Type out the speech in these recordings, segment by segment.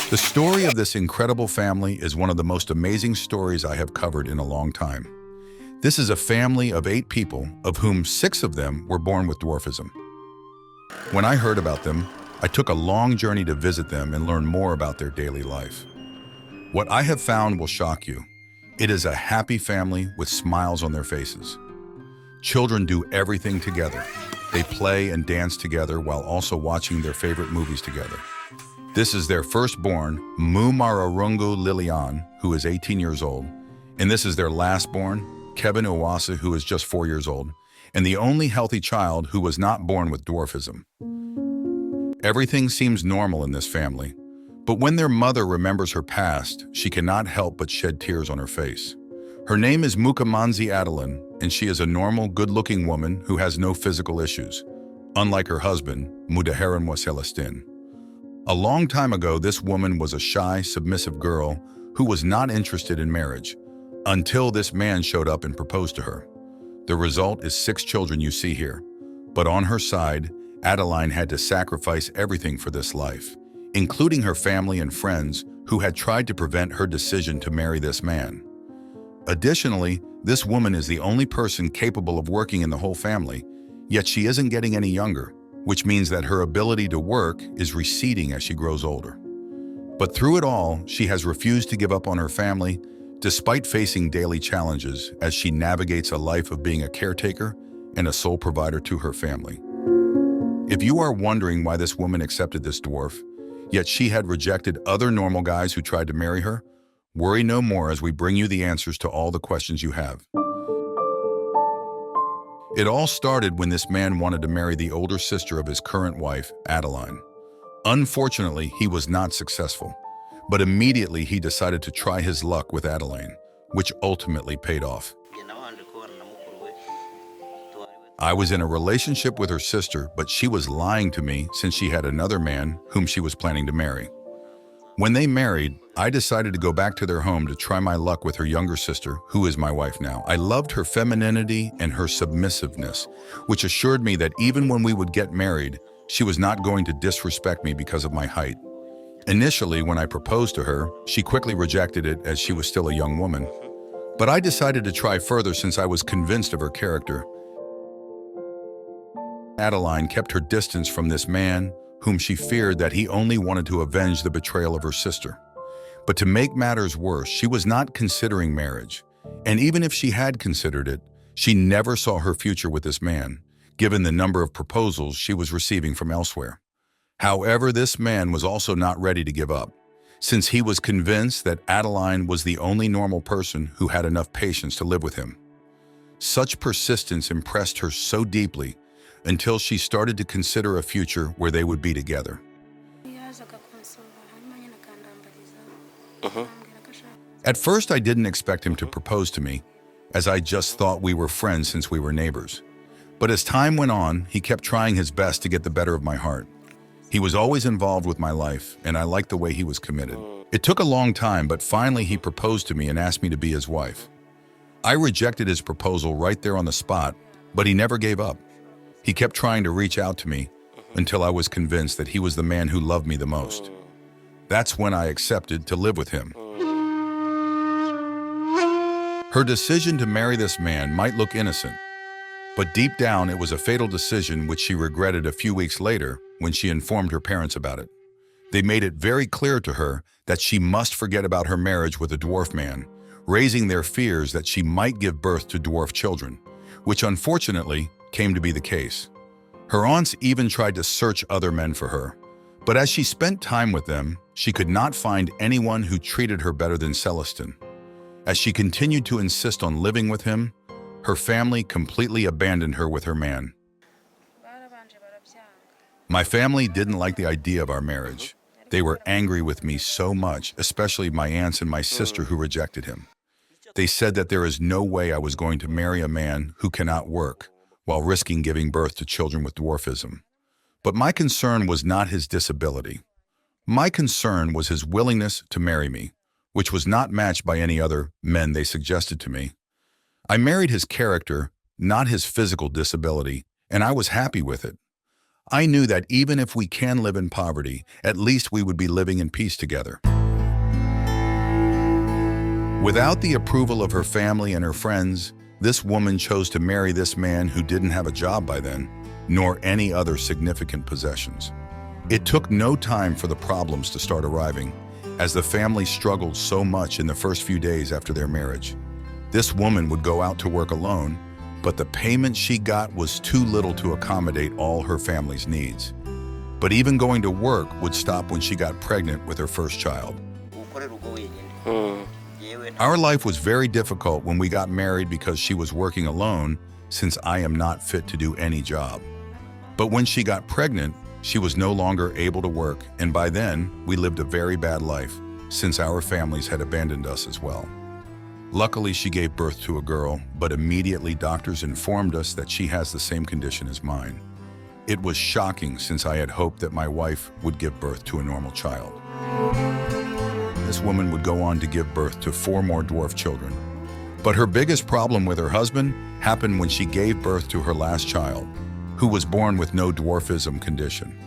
The story of this incredible family is one of the most amazing stories I have covered in a long time. This is a family of 8 people, of whom 6 of them were born with dwarfism. When I heard about them, I took a long journey to visit them and learn more about their daily life. What I have found will shock you. It is a happy family with smiles on their faces. Children do everything together. They play and dance together while also watching their favorite movies together. This is their firstborn, Mumararungu Lilian, who is 18 years old, and this is their lastborn, Kevin Owasa, who is just 4 years old, and the only healthy child who was not born with dwarfism. Everything seems normal in this family, but when their mother remembers her past, she cannot help but shed tears on her face. Her name is Mukamanzi Adeline, and she is a normal, good-looking woman who has no physical issues, unlike her husband, Mudaharan Celestin. A long time ago, this woman was a shy, submissive girl who was not interested in marriage, until this man showed up and proposed to her. The result is 6 children you see here. But on her side, Adeline had to sacrifice everything for this life, including her family and friends who had tried to prevent her decision to marry this man. Additionally, this woman is the only person capable of working in the whole family, yet she isn't getting any younger, which means that her ability to work is receding as she grows older. But through it all, she has refused to give up on her family, despite facing daily challenges as she navigates a life of being a caretaker and a sole provider to her family. If you are wondering why this woman accepted this dwarf, yet she had rejected other normal guys who tried to marry her, worry no more as we bring you the answers to all the questions you have. It all started when this man wanted to marry the older sister of his current wife, Adeline. Unfortunately, he was not successful, but immediately he decided to try his luck with Adeline, which ultimately paid off. I was in a relationship with her sister, but she was lying to me since she had another man whom she was planning to marry. When they married, I decided to go back to their home to try my luck with her younger sister, who is my wife now. I loved her femininity and her submissiveness, which assured me that even when we would get married, she was not going to disrespect me because of my height. Initially, when I proposed to her, she quickly rejected it as she was still a young woman. But I decided to try further since I was convinced of her character. Adeline kept her distance from this man, whom she feared that he only wanted to avenge the betrayal of her sister. But to make matters worse, she was not considering marriage. And even if she had considered it, she never saw her future with this man, given the number of proposals she was receiving from elsewhere. However, this man was also not ready to give up, since he was convinced that Adeline was the only normal person who had enough patience to live with him. Such persistence impressed her so deeply until she started to consider a future where they would be together. At first, I didn't expect him to propose to me, as I just thought we were friends since we were neighbors. But as time went on, he kept trying his best to get the better of my heart. He was always involved with my life, and I liked the way he was committed. It took a long time, but finally he proposed to me and asked me to be his wife. I rejected his proposal right there on the spot, but he never gave up. He kept trying to reach out to me until I was convinced that he was the man who loved me the most. That's when I accepted to live with him. Her decision to marry this man might look innocent, but deep down it was a fatal decision which she regretted a few weeks later when she informed her parents about it. They made it very clear to her that she must forget about her marriage with a dwarf man, raising their fears that she might give birth to dwarf children, which unfortunately came to be the case. Her aunts even tried to search other men for her, but as she spent time with them, she could not find anyone who treated her better than Celestin. As she continued to insist on living with him, her family completely abandoned her with her man. My family didn't like the idea of our marriage. They were angry with me so much, especially my aunts and my sister who rejected him. They said that there is no way I was going to marry a man who cannot work, while risking giving birth to children with dwarfism. But my concern was not his disability. My concern was his willingness to marry me, which was not matched by any other men they suggested to me. I married his character, not his physical disability, and I was happy with it. I knew that even if we can live in poverty, at least we would be living in peace together. Without the approval of her family and her friends, this woman chose to marry this man who didn't have a job by then, nor any other significant possessions. It took no time for the problems to start arriving, as the family struggled so much in the first few days after their marriage. This woman would go out to work alone, but the payment she got was too little to accommodate all her family's needs. But even going to work would stop when she got pregnant with her first child. Our life was very difficult when we got married because she was working alone, since I am not fit to do any job. But when she got pregnant, she was no longer able to work, and by then, we lived a very bad life, since our families had abandoned us as well. Luckily, she gave birth to a girl, but immediately doctors informed us that she has the same condition as mine. It was shocking, since I had hoped that my wife would give birth to a normal child. This woman would go on to give birth to 4 more dwarf children. But her biggest problem with her husband happened when she gave birth to her last child, who was born with no dwarfism condition.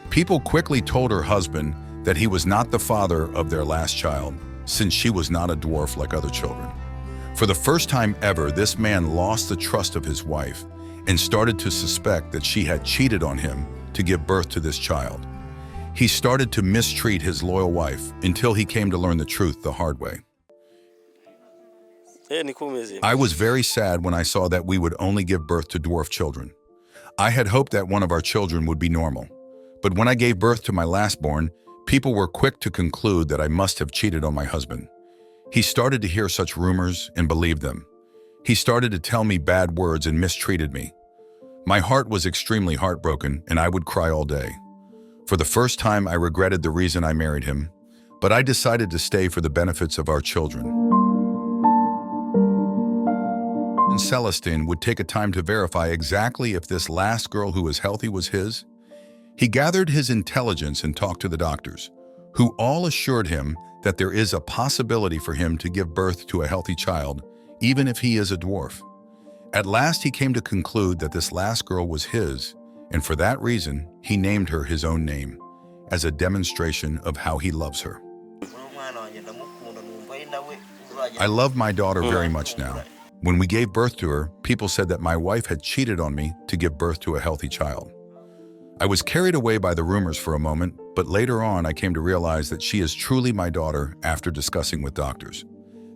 People quickly told her husband that he was not the father of their last child, since she was not a dwarf like other children. For the first time ever, this man lost the trust of his wife and started to suspect that she had cheated on him to give birth to this child. He started to mistreat his loyal wife until he came to learn the truth the hard way. I was very sad when I saw that we would only give birth to dwarf children. I had hoped that one of our children would be normal. But when I gave birth to my lastborn, people were quick to conclude that I must have cheated on my husband. He started to hear such rumors and believed them. He started to tell me bad words and mistreated me. My heart was extremely heartbroken, and I would cry all day. For the first time, I regretted the reason I married him, but I decided to stay for the benefits of our children. And Celestine would take a time to verify exactly if this last girl who was healthy was his. He gathered his intelligence and talked to the doctors, who all assured him that there is a possibility for him to give birth to a healthy child, even if he is a dwarf. At last, he came to conclude that this last girl was his, and for that reason, he named her his own name, as a demonstration of how he loves her. I love my daughter very much now. When we gave birth to her, people said that my wife had cheated on me to give birth to a healthy child. I was carried away by the rumors for a moment, but later on I came to realize that she is truly my daughter after discussing with doctors.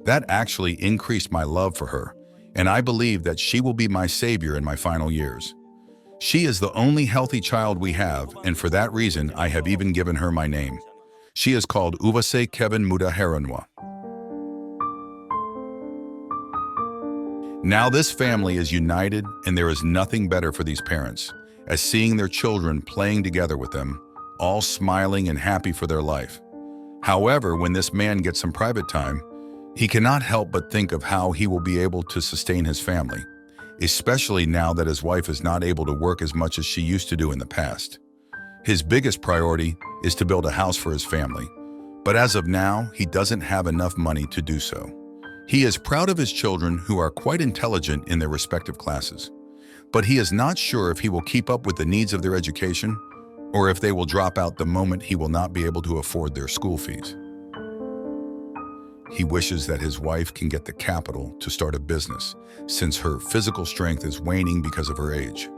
That actually increased my love for her, and I believe that she will be my savior in my final years. She is the only healthy child we have, and for that reason I have even given her my name. She is called Uvase Kevin Muda Heronwa. Now this family is united, and there is nothing better for these parents, as seeing their children playing together with them, all smiling and happy for their life. However, when this man gets some private time, he cannot help but think of how he will be able to sustain his family, especially now that his wife is not able to work as much as she used to do in the past. His biggest priority is to build a house for his family, but as of now, he doesn't have enough money to do so. He is proud of his children, who are quite intelligent in their respective classes, but he is not sure if he will keep up with the needs of their education or if they will drop out the moment he will not be able to afford their school fees. He wishes that his wife can get the capital to start a business, since her physical strength is waning because of her age.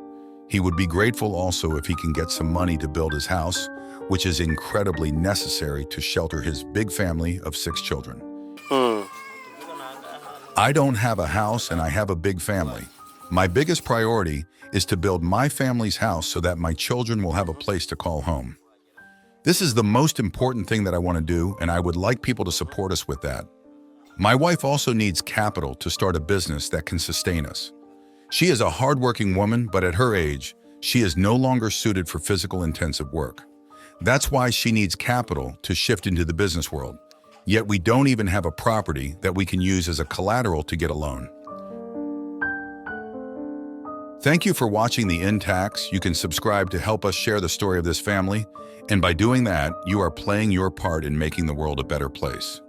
He would be grateful also if he can get some money to build his house, which is incredibly necessary to shelter his big family of 6 children. I don't have a house and I have a big family. My biggest priority is to build my family's house so that my children will have a place to call home. This is the most important thing that I want to do, and I would like people to support us with that. My wife also needs capital to start a business that can sustain us. She is a hardworking woman, but at her age, she is no longer suited for physical intensive work. That's why she needs capital to shift into the business world. Yet we don't even have a property that we can use as a collateral to get a loan. Thank you for watching the End Tax. You can subscribe to help us share the story of this family, and by doing that, you are playing your part in making the world a better place.